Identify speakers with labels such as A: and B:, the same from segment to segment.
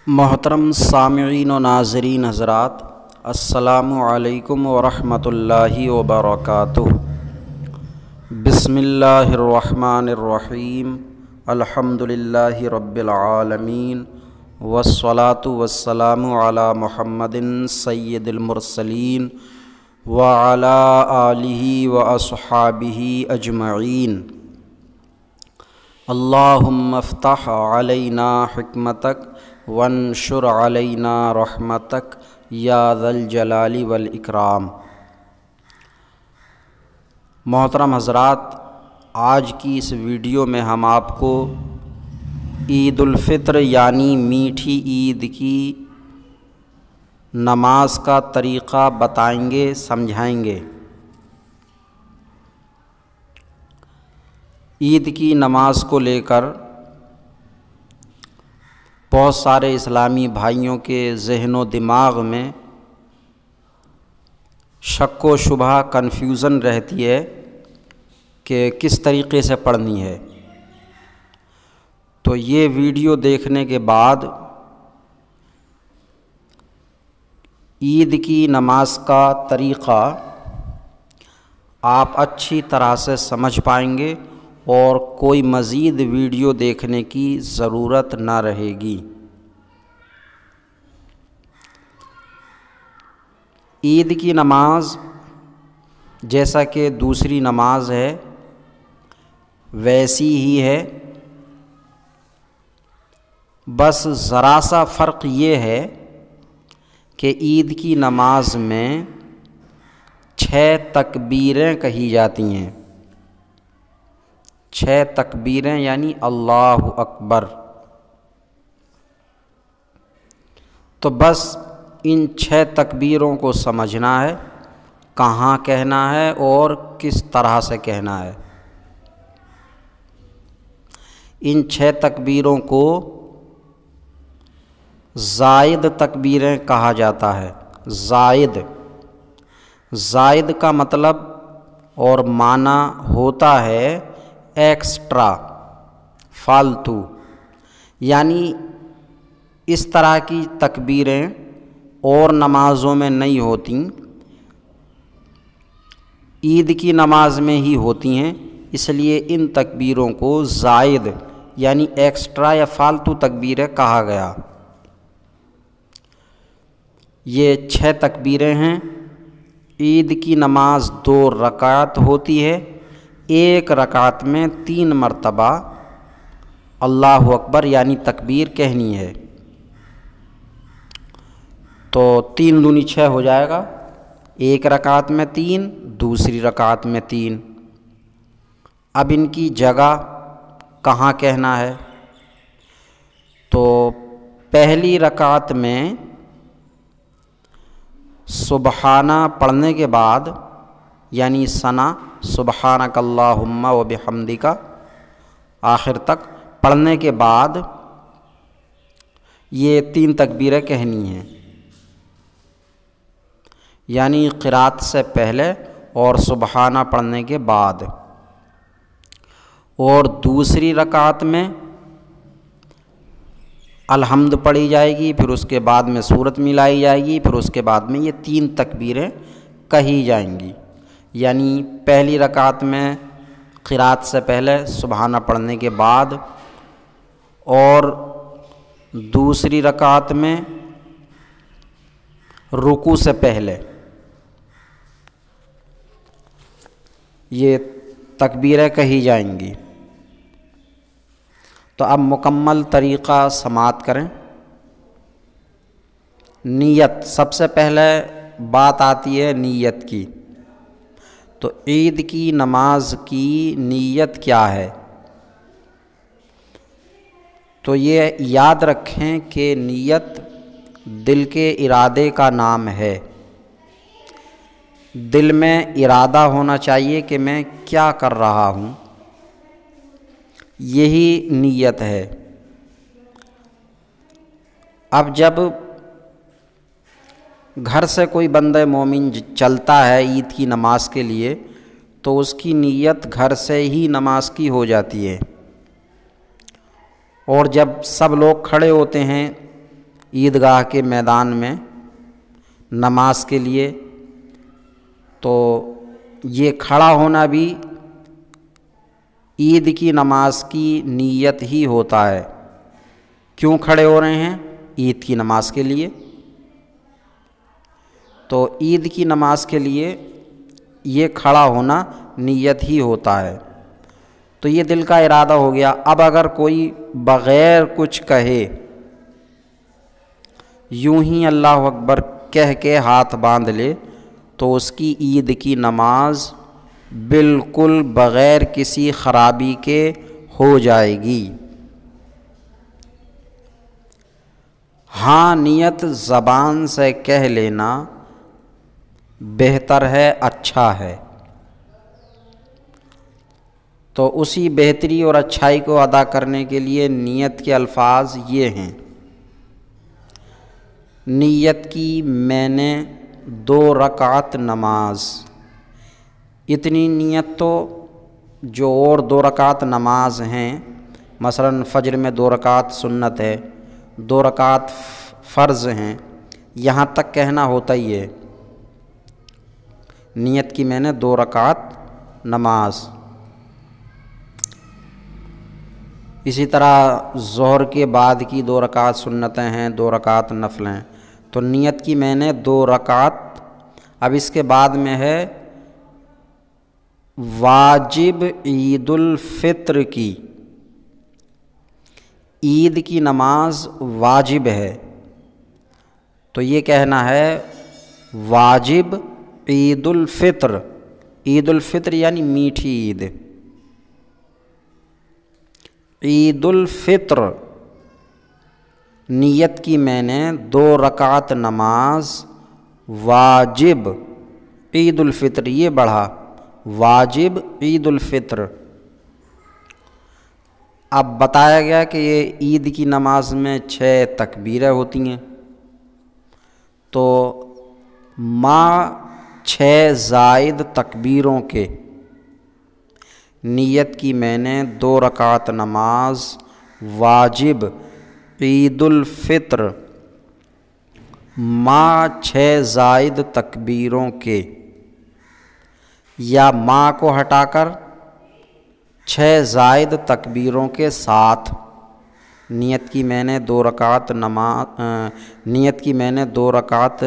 A: محترم سامعین و ناظرین حضرات، السلام علیکم ورحمۃ اللہ وبرکاتہ۔ بسم اللہ الرحمن الرحیم، الحمد للہ رب العالمین، والصلاة والسلام علی محمد سید المرسلین وعلی آلہ واصحابہ اجمعین۔ اللہم افتح علینا حکمتک وانشر علینا رحمتک یا ذا الجلال والاکرام۔ محترم حضرات، آج کی اس ویڈیو میں ہم آپ کو عید الفطر یعنی میٹھی عید کی نماز کا طریقہ بتائیں گے، سمجھائیں گے۔ عید کی نماز کو لے کر بہت سارے اسلامی بھائیوں کے ذہن و دماغ میں شک و شبہ، کنفیوژن رہتی ہے کہ کس طریقے سے پڑھنی ہے۔ تو یہ ویڈیو دیکھنے کے بعد عید کی نماز کا طریقہ آپ اچھی طرح سے سمجھ پائیں گے اور کوئی مزید ویڈیو دیکھنے کی ضرورت نہ رہے گی۔ عید کی نماز جیسا کہ دوسری نماز ہے ویسی ہی ہے، بس ذرا سا فرق یہ ہے کہ عید کی نماز میں 6 تکبیریں کہی جاتی ہیں۔ 6 تکبیریں یعنی اللہ اکبر۔ تو بس ان 6 تکبیروں کو سمجھنا ہے، کہاں کہنا ہے اور کس طرح سے کہنا ہے۔ ان 6 تکبیروں کو زائد تکبیریں کہا جاتا ہے۔ زائد کا مطلب اور معنی ہوتا ہے ایکسٹرا، فالتو، یعنی اس طرح کی تکبیریں اور نمازوں میں نہیں ہوتی، عید کی نماز میں ہی ہوتی ہیں، اس لیے ان تکبیروں کو زائد یعنی ایکسٹرا یا فالتو تکبیریں کہا گیا۔ یہ 6 تکبیریں ہیں۔ عید کی نماز 2 رکعت ہوتی ہے، ایک رکعت میں 3 مرتبہ اللہ اکبر یعنی تکبیر کہنی ہے۔ تو 3 دونی 6 ہو جائے گا، ایک رکعت میں 3، دوسری رکعت میں 3۔ اب ان کی جگہ کہاں کہنا ہے؟ تو پہلی رکعت میں سبحانہ پڑھنے کے بعد یعنی ثنا سبحانک اللہم و بحمدک آخر تک پڑھنے کے بعد یہ 3 تکبیریں کہنی ہیں، یعنی قرات سے پہلے اور سبحانہ پڑھنے کے بعد۔ اور دوسری رکعت میں الحمد پڑھی جائے گی، پھر اس کے بعد میں سورت ملائی جائے گی، پھر اس کے بعد میں یہ 3 تکبیریں کہی جائیں گی۔ یعنی پہلی رکعت میں قرات سے پہلے سبحانہ پڑھنے کے بعد، اور دوسری رکعت میں رکوع سے پہلے یہ تکبیریں کہی جائیں گی۔ تو اب مکمل طریقہ سماعت کریں۔ نیت، سب سے پہلے بات آتی ہے نیت کی۔ تو عید کی نماز کی نیت کیا ہے؟ تو یہ یاد رکھیں کہ نیت دل کے ارادے کا نام ہے۔ دل میں ارادہ ہونا چاہیے کہ میں کیا کر رہا ہوں، یہی نیت ہے۔ اب جب گھر سے کوئی بندہ مومن چلتا ہے عید کی نماز کے لیے، تو اس کی نیت گھر سے ہی نماز کی ہو جاتی ہے، اور جب سب لوگ کھڑے ہوتے ہیں عیدگاہ کے میدان میں نماز کے لیے، تو یہ کھڑا ہونا بھی عید کی نماز کی نیت ہی ہوتا ہے۔ کیوں کھڑے ہو رہے ہیں؟ عید کی نماز کے لیے۔ تو عید کی نماز کے لیے یہ کھڑا ہونا نیت ہی ہوتا ہے، تو یہ دل کا ارادہ ہو گیا۔ اب اگر کوئی بغیر کچھ کہے یوں ہی اللہ اکبر کہہ کے ہاتھ باندھ لے تو اس کی عید کی نماز بالکل بغیر کسی خرابی کے ہو جائے گی۔ ہاں، نیت زبان سے کہہ لینا بہتر ہے، اچھا ہے، تو اسی بہتری اور اچھائی کو ادا کرنے کے لیے نیت کے الفاظ یہ ہیں: نیت کی میں نے 2 رکعت نماز۔ اتنی نیت تو جو اور 2 رکعت نماز ہیں، مثلا فجر میں 2 رکعت سنت ہے، 2 رکعت فرض ہیں، یہاں تک کہنا ہوتا ہی ہے نیت کی میں نے 2 رکعت نماز۔ اسی طرح ظہر کے بعد کی 2 رکعت سنتیں ہیں، 2 رکعت نفل ہیں، تو نیت کی میں نے 2 رکعت۔ اب اس کے بعد میں ہے واجب عید الفطر کی، عید کی نماز واجب ہے، تو یہ کہنا ہے واجب عید الفطر۔ عید الفطر یعنی میٹھی عید، عید الفطر۔ نیت کی میں نے 2 رکعت نماز واجب عید الفطر، یہ بڑھا واجب عید الفطر۔ اب بتایا گیا کہ یہ عید کی نماز میں 6 تکبیریں ہوتی ہیں، تو مع 6 زائد تکبیروں کے نیت کی میں نے 2 رکعت نماز واجب عید الفطر مع 6 زائد تکبیروں کے، یا مع کو ہٹا کر 6 زائد تکبیروں کے ساتھ نیت کی میں نے 2 رکعت نیت کی میں نے 2 رکعت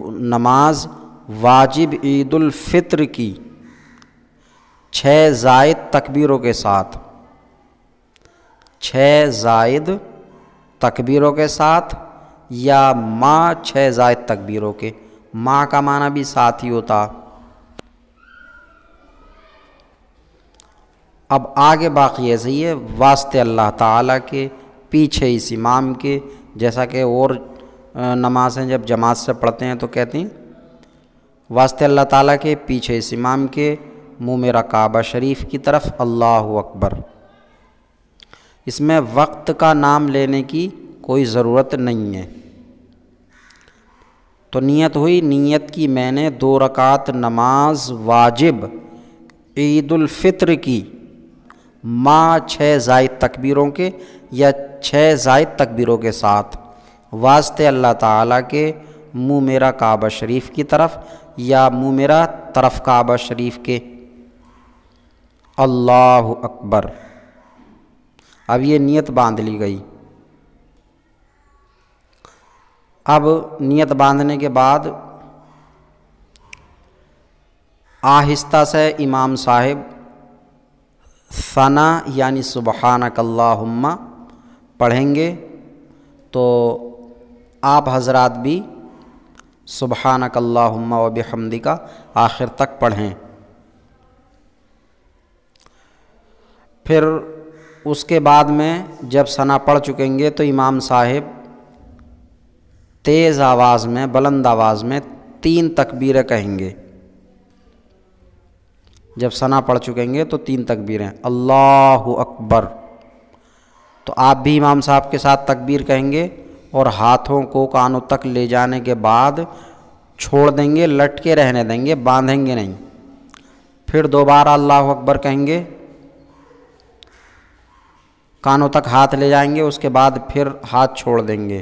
A: نماز واجب عید الفطر کی 6 زائد تکبیروں کے ساتھ، 6 زائد تکبیروں کے ساتھ، یا مع 6 زائد تکبیروں کے۔ مع کا معنی بھی ساتھ ہی ہوتا۔ اب آگے باقی ایسے ہی ہے، واسطے اللہ تعالیٰ کے، پیچھے اس امام کے، جیسا کہ اور نمازیں جب جماعت سے پڑھتے ہیں تو کہتے ہیں واسطے اللہ تعالیٰ کے، پیچھے اس امام کے، منہ میرا کعبہ شریف کی طرف، اللہ اکبر۔ اس میں وقت کا نام لینے کی کوئی ضرورت نہیں ہے۔ تو نیت ہوئی، نیت کی میں نے 2 رکعت نماز واجب عید الفطر کی مع 6 زائد تکبیروں کے، یا 6 زائد تکبیروں کے ساتھ، واسطے اللہ تعالیٰ کے، منہ میرا کعبہ شریف کی طرف، یا منہ میرا طرف کعبہ شریف کے، اللہ اکبر۔ اب یہ نیت باندھ لی گئی۔ اب نیت باندھنے کے بعد آہستہ سے امام صاحب ثنا یعنی سبحانک اللہم پڑھیں گے، تو آپ حضرات بھی سبحانک اللہم و بحمدک آخر تک پڑھیں۔ پھر اس کے بعد میں جب ثنا پڑھ چکیں گے تو امام صاحب تیز آواز میں، بلند آواز میں 3 تکبیریں کہیں گے۔ جب ثنا پڑھ چکیں گے تو 3 تکبیریں، اللہ اکبر، تو آپ بھی امام صاحب کے ساتھ تکبیر کہیں گے، اور ہاتھوں کو کانوں تک لے جانے کے بعد چھوڑ دیں گے، لٹکے رہنے دیں گے، باندھیں گے نہیں۔ پھر دوبارہ اللہ اکبر کہیں گے، کانوں تک ہاتھ لے جائیں گے، اس کے بعد پھر ہاتھ چھوڑ دیں گے،